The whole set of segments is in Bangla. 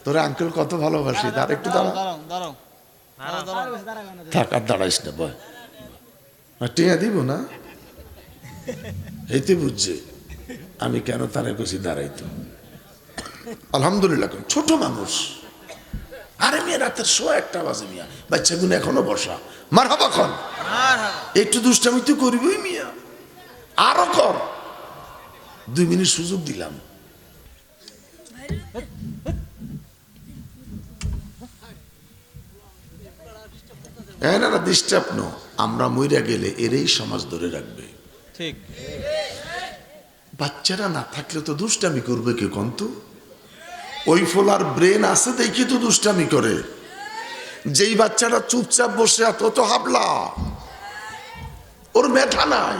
তোরা আঙ্কেল কত ভালোবাসি, তার একটু দাঁড়া। থাক আর দাঁড়াইস না, বয় টিয়া দিব না, এইতে বুঝছে আমি কেন তারা কছি দাঁড়াইতো। আলহামদুলিল্লাহ, ছোট মানুষ। আরে মেয়ে রাতের 1:15 বাজে মিয়া, বাচ্চাগুলো এখনো বসা। মার হাবা খন, একটু দুষ্টামি তো করবই মিয়া, আরো কর। 2 মিনিট সুযোগ দিলাম। না ডিস্টার্ব নো, আমরা মইরা গেলে এরই সমাজ ধরে রাখবে। ঠিক। বাচ্চারা না থাকলে তো দুষ্টামি করবে কে কন্তু? ওই ফোলার ব্রেন আছে দেখি তো দুষ্টামি করে। যেই বাচ্চাটা চুপচাপ বসে আছে তো হাবলা, ওর মেধা নাই,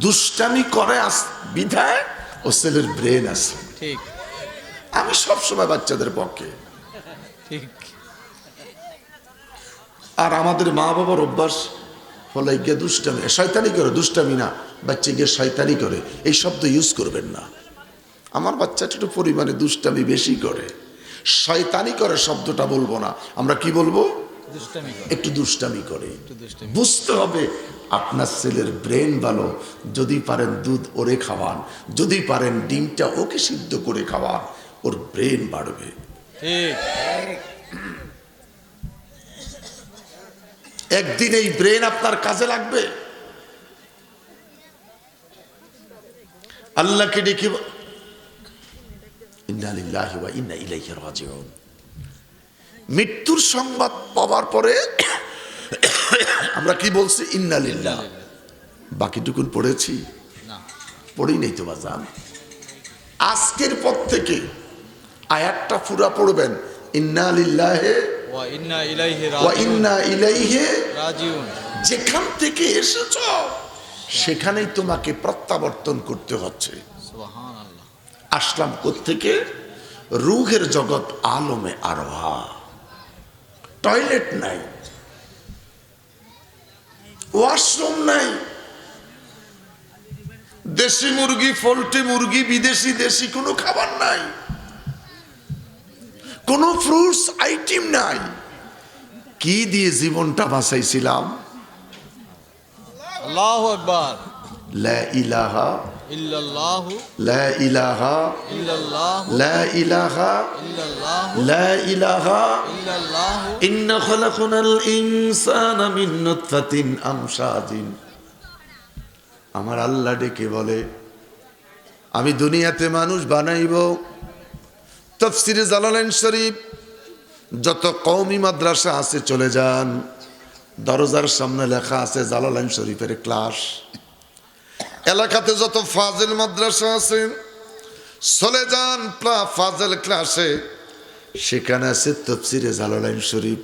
দুষ্টামি করে বিধায় ও ছেলের ব্রেন আছে। ঠিক। আমি সবসময় বাচ্চাদের পক্ষে। ঠিক। আর আমাদের মা বাবার অভ্যাস ফলে গিয়ে দুষ্টামি, শয়তানি করে, দুষ্টামি না, বাচ্চা গিয়ে শয়তানি করে, এই শব্দ ইউজ করবেন না। আমার বাচ্চাটা একটু পরিমাণে দুষ্টামি বেশি করে, শয়তানি করে শব্দটা বলবো না, আমরা কি বলবো? একটু দুষ্টামি করে। বুঝতে হবে আপনার ছেলের ব্রেন ভালো, যদি পারেন দুধ ওরে খাওয়ান, যদি পারেন ডিমটা ওকে সিদ্ধ করে খাওয়ান, ওর ব্রেন বাড়বে। একদিন এই ব্রেন আপনার কাজে লাগবে। আল্লাহকে ডেকে ইন্না লিল্লাহি ওয়া ইন্না ইলাইহি রাজিউন। মৃত্যুর সংবাদ পাওয়ার পরে আমরা কি বলছি? ইন্না লিল্লাহ। বাকিটুকুন পড়েছি না? পড়েই নেই তো বাজান। আজকের পর থেকে আয়াতটা পুরা পড়বেন, ইন্না লিল্লাহি ওয়া ইন্না ইলাইহি রাজিউন। যেখান থেকে এসেছো সেখানেই তোমাকে প্রত্যাবর্তন করতে হচ্ছে। সুবহানাল্লাহ। আসলাম কোত্থেকে? রূহের জগৎ, আলমে আরওয়াহ। টয়লেট নাই, ওয়াশরুম নাই, দেশি মুরগি, পোল্ট্রি মুরগি, বিদেশি দেশি কোনো খাবার নাই, কোনো ফ্রুটস আইটেম নাই। কি দিয়ে জীবনটা বাঁচাইছিলাম? আল্লাহু আকবার। লা ইলাহা ইল্লাল্লাহু, লা ইলাহা ইল্লাল্লাহু, লা ইলাহা ইল্লাল্লাহু, লা ইলাহা ইল্লাল্লাহু। ইন্না খালাকনাল ইনসানা মিন নুতফাতিন আমশাজিন। আমার আল্লাহ ডেকে বলে, আমি দুনিয়াতে মানুষ বানাইব। তাফসিরে জালালাইন শরীফ, যত কওমি মাদ্রাসা আছে চলে যান, দরজার সামনে লেখা আছে জালালাইন শরীফের ক্লাস। এলাকাতে যত ফাজিল মাদ্রাসা আছে চলে যান ফাজিল ক্লাসে, সেখানে আছে তাফসিরে জালালাইন শরীফ,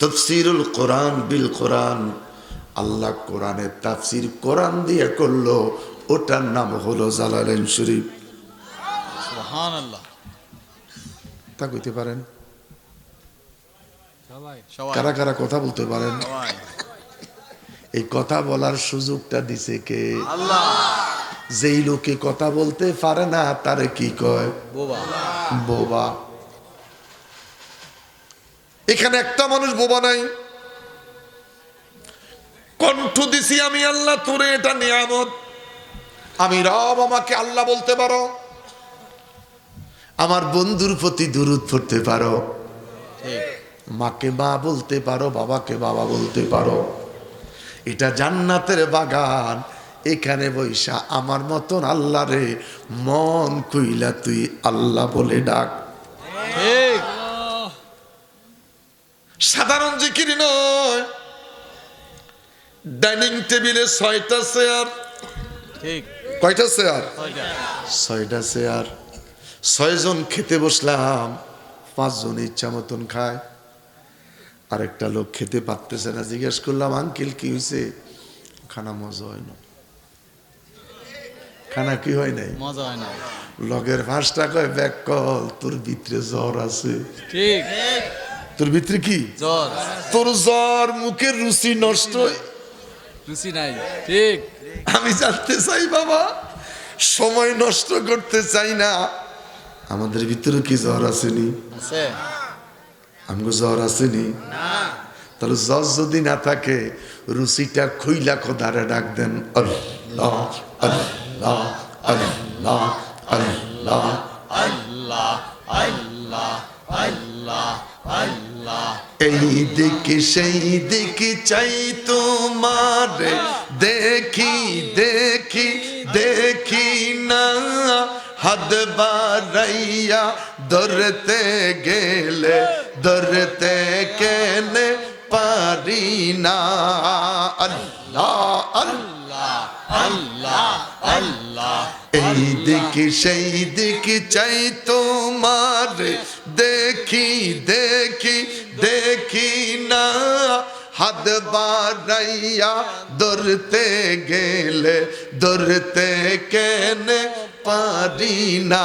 তাফসিরুল কোরআন বিল কোরআন। আল্লাহ কোরআনে তাফসির কোরআন দিয়ে করলো, ওটার নাম হলো জালালাইন শরীফ। সুবহানাল্লাহ। তা কইতে পারেন? সবাই কারা কারা কথা বলতে পারেন? এই কথা বলার সুযোগটা দিছে কে? আল্লাহ। যেই লোকে কথা বলতে পারে না তারে কি কয়? বোবা। বোবা। এখানে একটা মানুষ বোবা নাই। কণ্ঠ দিছি আমি আল্লাহ তোরে, এটা নিয়ামত। আমি রব, আমাকে আল্লাহ বলতে পারো, আমার বন্ধুর প্রতি দুরূদ পড়তে পারো, মাকে মা বলতে পারো, বাবাকে বাবা বলতে পারো। এটা জান্নাতের বাগান। এখানে বৈশা আমার মতন আল্লাহ রে মন কইলা তুই আল্লাহ বলে ডাক। ঠিক। সাধারণ জিকির নয়। ডাইনিং টেবিলে 6টা চেয়ার। ঠিক। কয়টা চেয়ার? 6টা চেয়ার। 6 জন খেতে বসলাম, 5 জন ইচ্ছা মতন খায়। আরেকটা লোক খেতে পারতেছে না, জিজ্ঞেস করলাম আঙ্কেল কি হয়েছে? খানা মজা হয় না। খানা কি হয় নাই? মজা হয় না। লগের 5টা কয় ব্যাক কল, তোর ভিতরে জ্বর আছে। ঠিক। তোর ভিতরে কি জ্বর? তোর জ্বর, মুখের রুচি নষ্ট, রুচি নাই। ঠিক। আমি জানতে চাই বাবা, সময় নষ্ট করতে চাই না। আমাদের ভিতরে কি জ্বর আসেনি? আছে আমগো জ্বর আসেনি? তাহলে জ্বর যদি না থাকে রুচিটা খুইলা খোদারে ডাক দেন আল্লাহ আল্লাহ আল্লাহ আল্লাহ। আল্লাহ আল্লাহ আল্লাহ আল্লাহ এই দিকে সেই দিকে চাই তোমার, দেখি দেখি দেখি না, হাত বাড়াইয়া ধরতে গেলে ধরতে কেনে পারি না। আল্লাহ আল্লাহ আল্লাহ আল্লাহ এই দিকে সেই দিকে চাই তোমার, দেখি দেখি দেখি না, হাত বাড়াইয়া ধরতে গেলে ধরতে কেনে পারি না।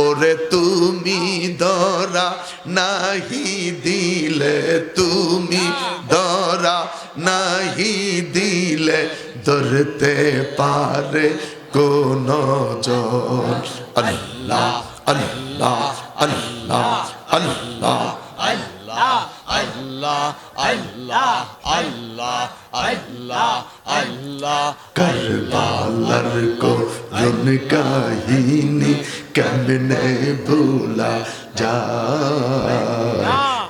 ওরে তুমি ধরা নাহি দিলে, তুমি ধরা নাহি দিলে ধরতে পারে কোন জন। আল্লাহ আল্লাহ আল্লাহ আল্লাহ আল্লাহ আল্লাহ আল্লাহ আল্লাহ আল্লাহ আল্লাহ কারবালার করুণ কাহিনী কেমনে ভোলা যায়,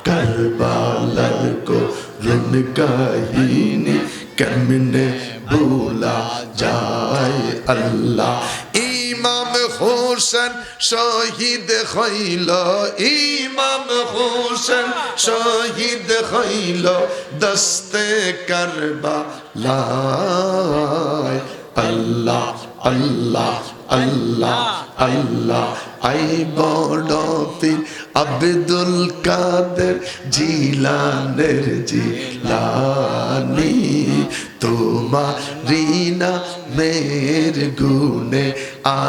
কারবালার করুণ কাহিনী কেমনে ভোলা যায়। আল্লাহ ইমাম হোসেন শহীদ হইল, ইমাম হোসেন শহীদ হইল দস্তে কারবালায়। আল্লাহ আল্লাহ আল্লাহ আল্লাহ। আই বড় পীর আব্দুল কাদের জিলানের জিলানি, তোমারি নামের গুণে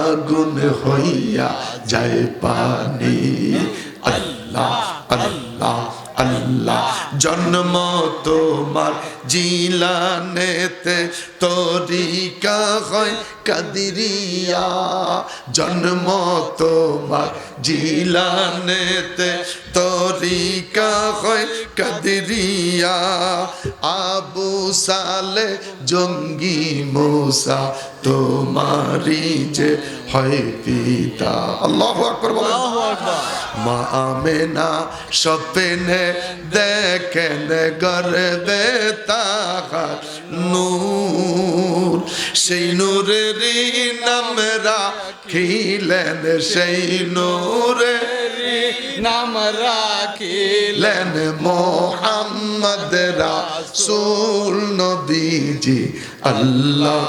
আগুন হইয়া যায় পানি। আল্লাহ আল্লাহ আল্লাহ। জন্ম তোমার জিলানেতে তরিকা হয় কাদিরিয়া, জন্ম তোমার জিলানেতে তরিকা হয় কাদিরিয়া। আবু সালে জঙ্গি মুসা তোমারি যে হয় পিতা। আল্লাহু আকবার বলেন। আল্লাহু আকবার। মা আমেনা স্বপ্নে দেখেন গর্বে তাহার নূর, সেই নূরের নাম রাখিলেন, সেই নূরের নাম রাখিলেন লেন মোহাম্মদ রাসূল নবীজি। আল্লাহ